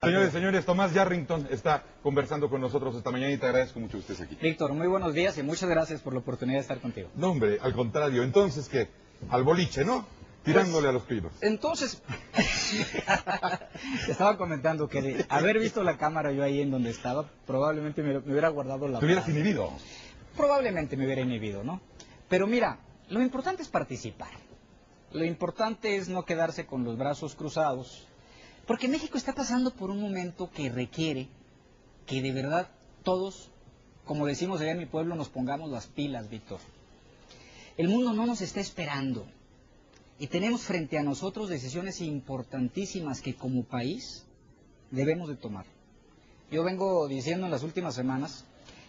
Señores, señores, Tomás Yarrington está conversando con nosotros esta mañana y te agradezco mucho que estés aquí. Víctor, muy buenos días y muchas gracias por la oportunidad de estar contigo. No, hombre, al contrario. Entonces, ¿qué? Al boliche, ¿no? Tirándole a los pinos. Entonces, te estaba comentando que de haber visto la cámara yo ahí en donde estaba, probablemente me hubiera guardado la... ¿Te hubieras inhibido? Probablemente me hubiera inhibido, ¿no? Pero mira, lo importante es participar. Lo importante es no quedarse con los brazos cruzados. Porque México está pasando por un momento que requiere que de verdad todos, como decimos allá en mi pueblo, nos pongamos las pilas, Víctor. El mundo no nos está esperando y tenemos frente a nosotros decisiones importantísimas que como país debemos de tomar. Yo vengo diciendo en las últimas semanas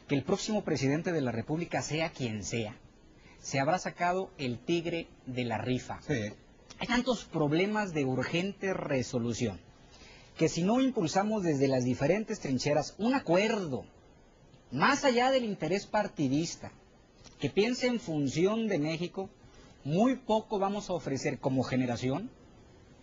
que el próximo presidente de la República, sea quien sea, se habrá sacado el tigre de la rifa. Sí. Hay tantos problemas de urgente resolución que si no impulsamos desde las diferentes trincheras un acuerdo, más allá del interés partidista, que piense en función de México, muy poco vamos a ofrecer como generación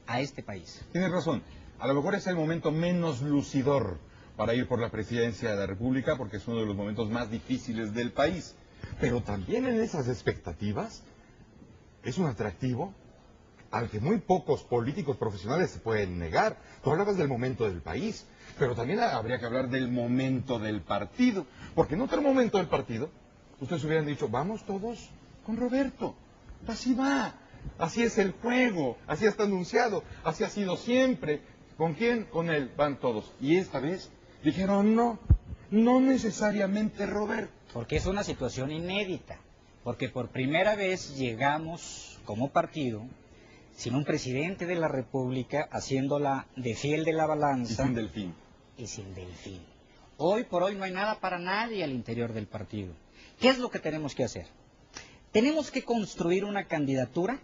a este país. Tienes razón. A lo mejor es el momento menos lucidor para ir por la presidencia de la República porque es uno de los momentos más difíciles del país. Pero también en esas expectativas es un atractivo al que muy pocos políticos profesionales se pueden negar. Tú hablabas del momento del país, pero también habría que hablar del momento del partido, porque en otro momento del partido, ustedes hubieran dicho, vamos todos con Roberto, así va, así es el juego, así está anunciado, así ha sido siempre. ¿Con quién? Con él, van todos. Y esta vez dijeron, no, no necesariamente Roberto. Porque es una situación inédita, porque por primera vez llegamos como partido sin un presidente de la República haciéndola de fiel de la balanza. Y sin delfín. Y sin delfín. Hoy por hoy no hay nada para nadie al interior del partido. ¿Qué es lo que tenemos que hacer? Tenemos que construir una candidatura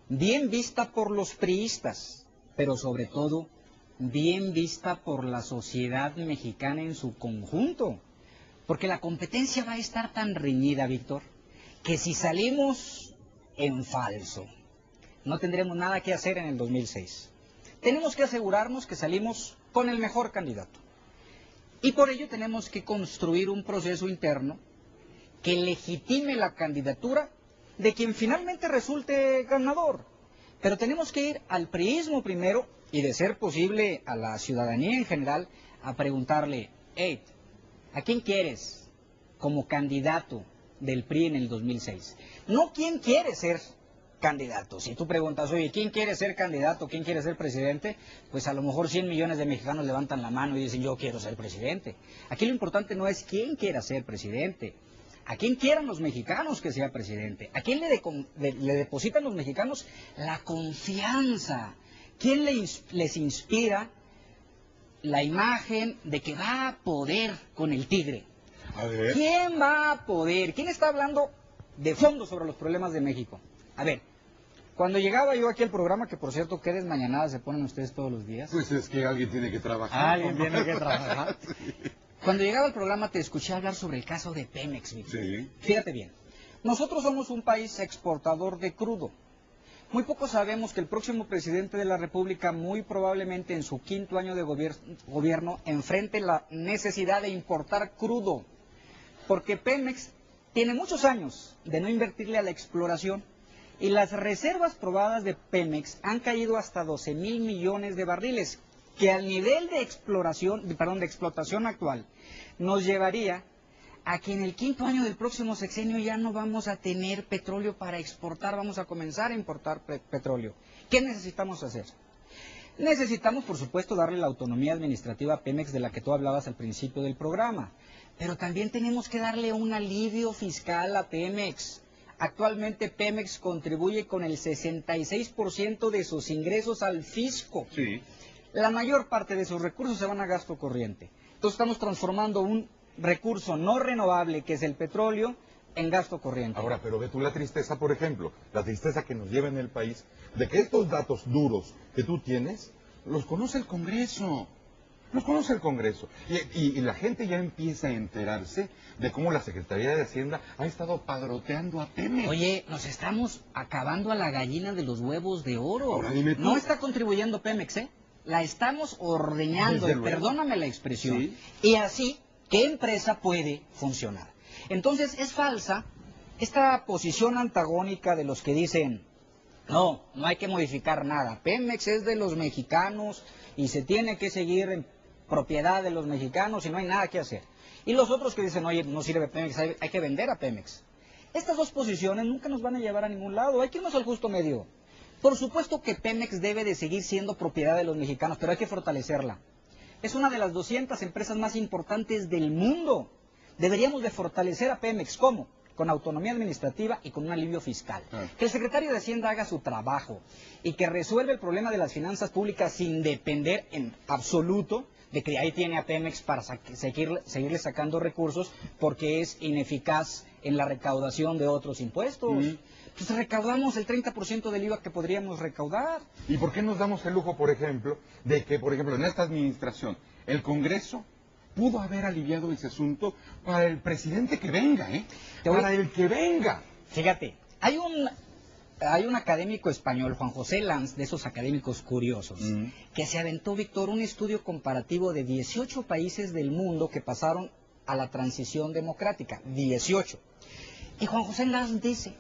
bien vista por los priistas, pero sobre todo bien vista por la sociedad mexicana en su conjunto. Porque la competencia va a estar tan reñida, Víctor, que si salimos en falso, no tendremos nada que hacer en el 2006. Tenemos que asegurarnos que salimos con el mejor candidato. Y por ello tenemos que construir un proceso interno que legitime la candidatura de quien finalmente resulte ganador. Pero tenemos que ir al priismo primero y, de ser posible, a la ciudadanía en general, a preguntarle, hey, ¿a quién quieres como candidato del PRI en el 2006? No quién quiere ser candidato. Si tú preguntas, oye, ¿quién quiere ser candidato? ¿Quién quiere ser presidente? Pues a lo mejor 100 millones de mexicanos levantan la mano y dicen, yo quiero ser presidente. Aquí lo importante no es quién quiera ser presidente, a quién quieran los mexicanos que sea presidente, a quién le depositan los mexicanos la confianza, quién les inspira la imagen de que va a poder con el tigre. A ver. ¿Quién va a poder? ¿Quién está hablando de fondo sobre los problemas de México? A ver, cuando llegaba yo aquí al programa, que por cierto, ¿qué desmañanadas se ponen ustedes todos los días? Pues es que alguien tiene que trabajar. Alguien tiene que trabajar. Sí. Cuando llegaba al programa te escuché hablar sobre el caso de Pemex, Víctor. Sí. Fíjate bien, nosotros somos un país exportador de crudo. Muy poco sabemos que el próximo presidente de la República, muy probablemente en su quinto año de gobierno, enfrente la necesidad de importar crudo. Porque Pemex tiene muchos años de no invertirle a la exploración. Y las reservas probadas de Pemex han caído hasta 12,000 millones de barriles, que al nivel de explotación actual nos llevaría a que en el quinto año del próximo sexenio ya no vamos a tener petróleo para exportar, vamos a comenzar a importar petróleo. ¿Qué necesitamos hacer? Necesitamos, por supuesto, darle la autonomía administrativa a Pemex de la que tú hablabas al principio del programa, pero también tenemos que darle un alivio fiscal a Pemex. Actualmente Pemex contribuye con el 66% de sus ingresos al fisco. Sí. La mayor parte de sus recursos se van a gasto corriente. Entonces estamos transformando un recurso no renovable, que es el petróleo, en gasto corriente. Ahora, pero ve tú la tristeza, por ejemplo, la tristeza que nos lleva en el país, de que estos datos duros que tú tienes, los conoce el Congreso. Los conoce el Congreso. Y la gente ya empieza a enterarse de cómo la Secretaría de Hacienda ha estado padroteando a Pemex. Oye, nos estamos acabando a la gallina de los huevos de oro. Ahora dime tú. No está contribuyendo Pemex, ¿eh? la estamos ordeñando, Desde luego. perdóname la expresión, Sí. y así, ¿qué empresa puede funcionar? Entonces, es falsa esta posición antagónica de los que dicen, no hay que modificar nada, Pemex es de los mexicanos y se tiene que seguir en propiedad de los mexicanos y no hay nada que hacer. Y los otros que dicen, oye, no sirve Pemex, hay que vender a Pemex. Estas dos posiciones nunca nos van a llevar a ningún lado, hay que irnos al justo medio. Por supuesto que Pemex debe de seguir siendo propiedad de los mexicanos, pero hay que fortalecerla. Es una de las 200 empresas más importantes del mundo. Deberíamos de fortalecer a Pemex. ¿Cómo? Con autonomía administrativa y con un alivio fiscal. Que el secretario de Hacienda haga su trabajo y que resuelva el problema de las finanzas públicas sin depender en absoluto de que ahí tiene a Pemex para seguirle sacando recursos porque es ineficaz en la recaudación de otros impuestos. Pues recaudamos el 30% del IVA que podríamos recaudar. ¿Y por qué nos damos el lujo, por ejemplo, de que, por ejemplo, en esta administración, el Congreso pudo haber aliviado ese asunto para el presidente que venga, para el que venga? Fíjate, hay un académico español, Juan José Lanz, de esos académicos curiosos, que se aventó, Víctor, un estudio comparativo de 18 países del mundo que pasaron a la transición democrática. 18. Y Juan José Lanz dice,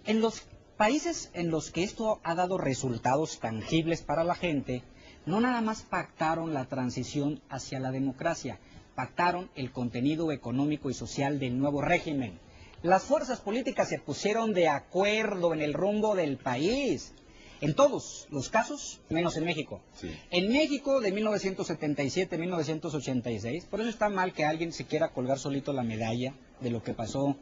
en los países en los que esto ha dado resultados tangibles para la gente, no nada más pactaron la transición hacia la democracia, pactaron el contenido económico y social del nuevo régimen. Las fuerzas políticas se pusieron de acuerdo en el rumbo del país. En todos los casos, menos en México. Sí. En México de 1977 a 1986, por eso está mal que alguien se quiera colgar solito la medalla de lo que pasó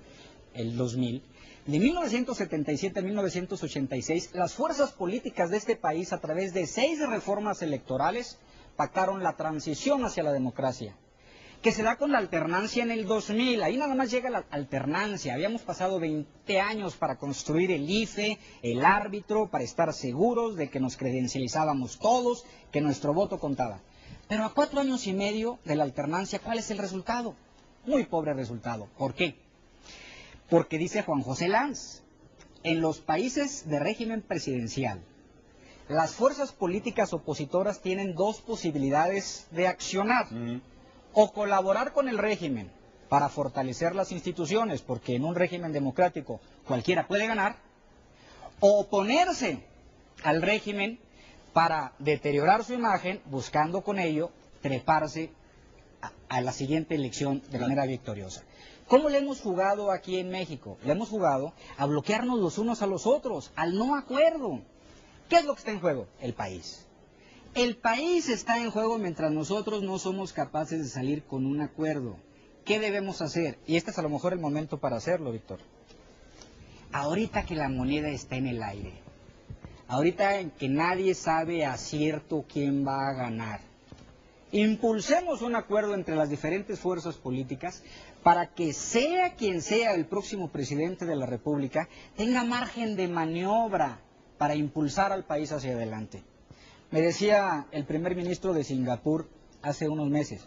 el 2000. De 1977 a 1986, las fuerzas políticas de este país, a través de 6 reformas electorales, pactaron la transición hacia la democracia, que se da con la alternancia en el 2000. Ahí nada más llega la alternancia. Habíamos pasado 20 años para construir el IFE, el árbitro, para estar seguros de que nos credencializábamos todos, que nuestro voto contaba. Pero a 4 años y medio de la alternancia, ¿cuál es el resultado? Muy pobre resultado. ¿Por qué? Porque dice Juan José Lanz, en los países de régimen presidencial, las fuerzas políticas opositoras tienen 2 posibilidades de accionar. O colaborar con el régimen para fortalecer las instituciones, porque en un régimen democrático cualquiera puede ganar, o oponerse al régimen para deteriorar su imagen, buscando con ello treparse a la siguiente elección de manera victoriosa. ¿Cómo le hemos jugado aquí en México? Le hemos jugado a bloquearnos los unos a los otros, al no acuerdo. ¿Qué es lo que está en juego? El país. El país está en juego mientras nosotros no somos capaces de salir con un acuerdo. ¿Qué debemos hacer? Y este es a lo mejor el momento para hacerlo, Víctor. Ahorita que la moneda está en el aire, ahorita en que nadie sabe a cierto quién va a ganar, impulsemos un acuerdo entre las diferentes fuerzas políticas para que sea quien sea el próximo presidente de la República, tenga margen de maniobra para impulsar al país hacia adelante. Me decía el primer ministro de Singapur hace unos meses,